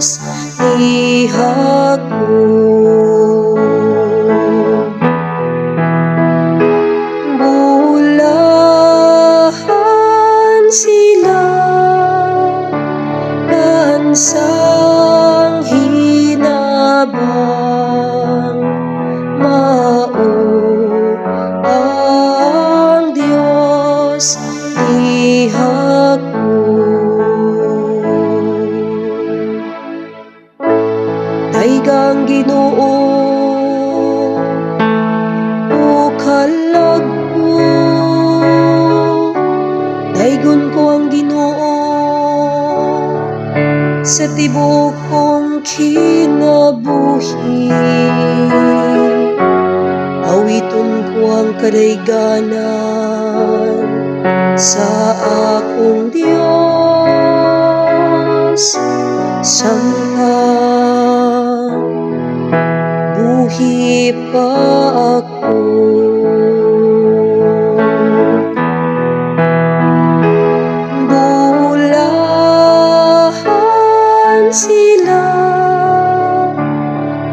Diyos ihagpo. Bulahan sila kansang hinabang, mao ang Diyos ihagpo. Daigang Ginoo o kalagpo, daigon ko ang Ginoo sa tibuok kong kinabuhi. Awiton ko ang kadayganan sa akong Diyos, samtang buhi pa ako. Bulahan sila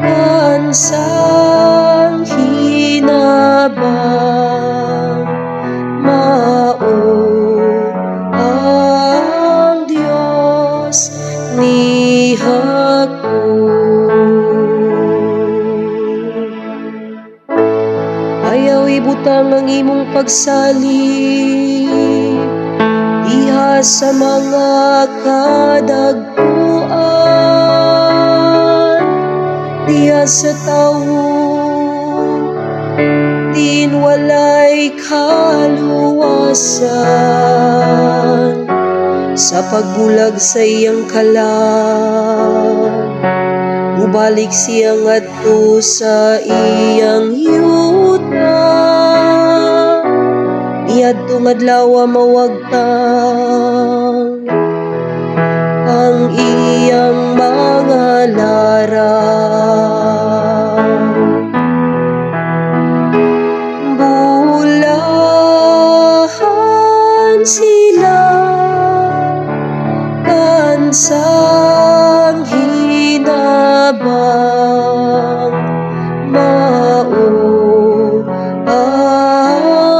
kansang hinabang, mao ang Diyos nihagpo. Ayaw ibutang ang imong pagsalig diha sa mga kadagpuan, diha sa tawo din walay kaluwasan. Sa pagbulag sa iyang kalag, mubalik siyang adto sa iyang yuta. Niadtong adlaw mawagtang ang iyang mga larang. Bulahan sila kansang hinabang, mao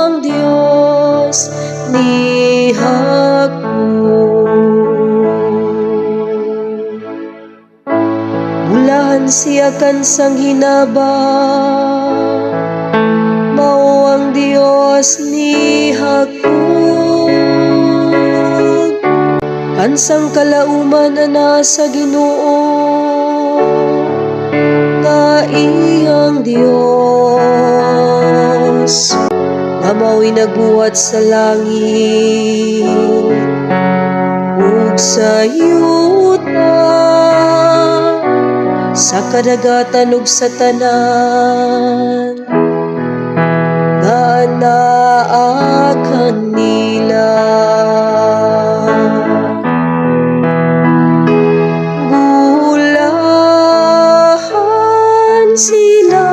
ang Diyos nihagpo. Bulahan siya kansang hinabang, mao ang Diyos nihagpo. Kansang kalauman na nasa Ginoo nga iyang Diyos, nga mao'y nagbuhat sa langit ug sa yuta, sa kadagatan ug sa tanan nga anaa kanila. Sila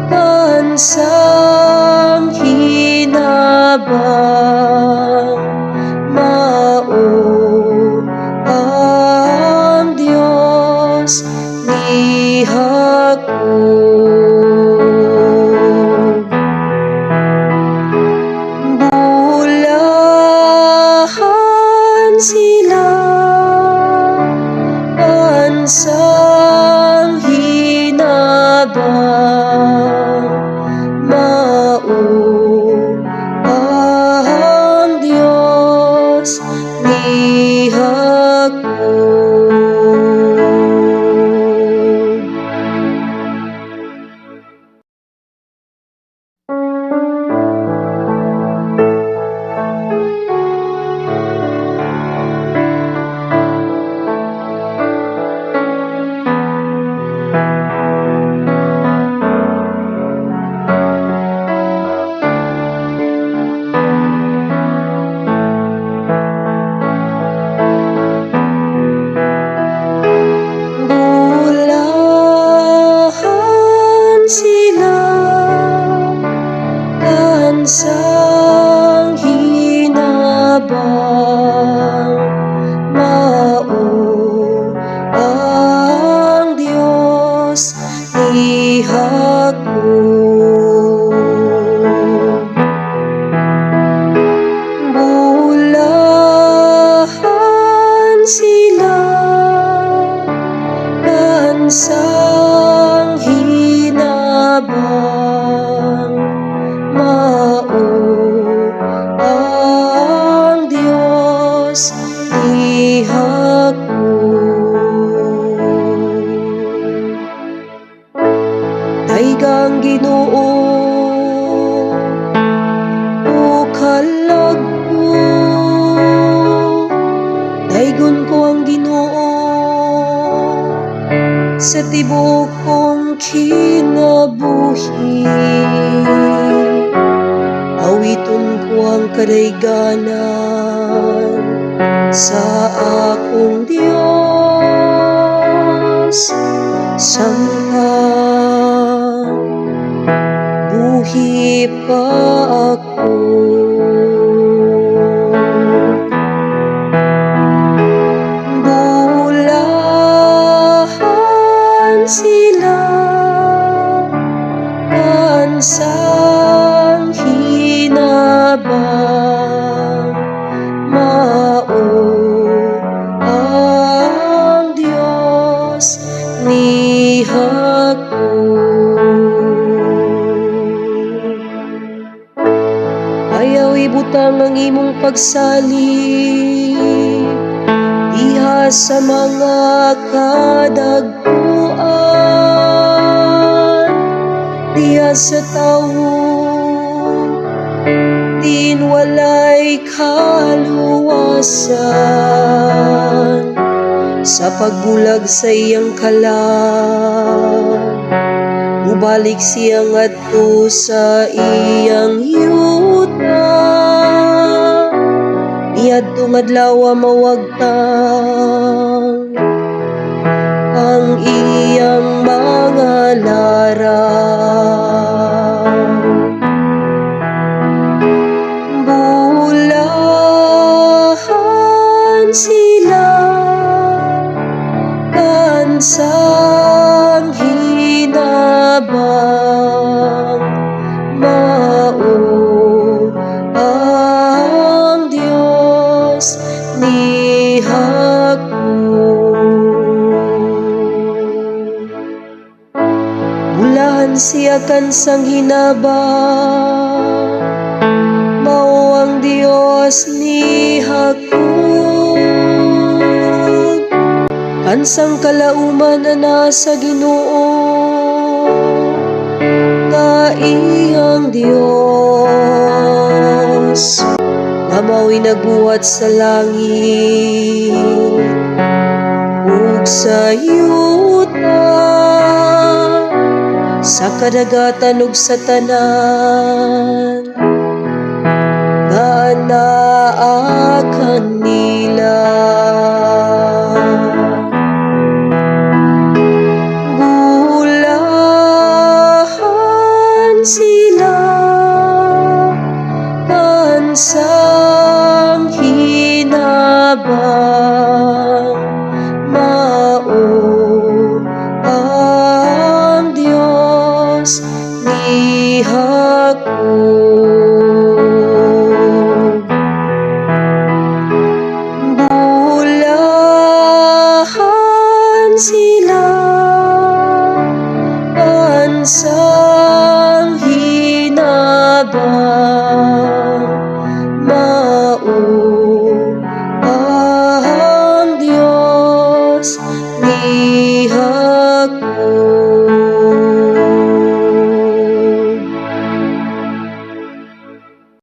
kansang hinabang, mao ang Diyos nihagpo. Bulahan sila kansang hinabang, mao ang Diyos nihagpo. kansang hinabang mao ang Dios ihako. Daigang Ginoo o kalagpo, daigon ko ang Ginoo sa tibuok kong kinabuhi. Awiton ko ang kadayganan sa akong Dios, samtang buhi pa ako. Bulahan sila kansang hinabang mao ang Dios nihako. Ayaw ibutang ang imong pagsalig diha sa mga kadagpuan, diha sa tawo din walay kaluwasan. Sa pagbulag sa iyang kalang, mubalik siyang adto sa iyang yuta. Niadtong adlaw mawagtang ang iyang mga larang. Bulahan sila kansang hinabang mao ang Dios nihako. Bulahan siya kansang hinabang mao ang Dios nihako. Kansang kalauman na nasa Ginoo nga iyang Dios, nga mao'y nagbuhat sa langit ug sa yuta, sa kadagatan ug sa tanan nga anaa kanila. Sila kansang hinabang mao ang Dios nihako. Bulahan sila kansang hinabang mao ang Dios nihako.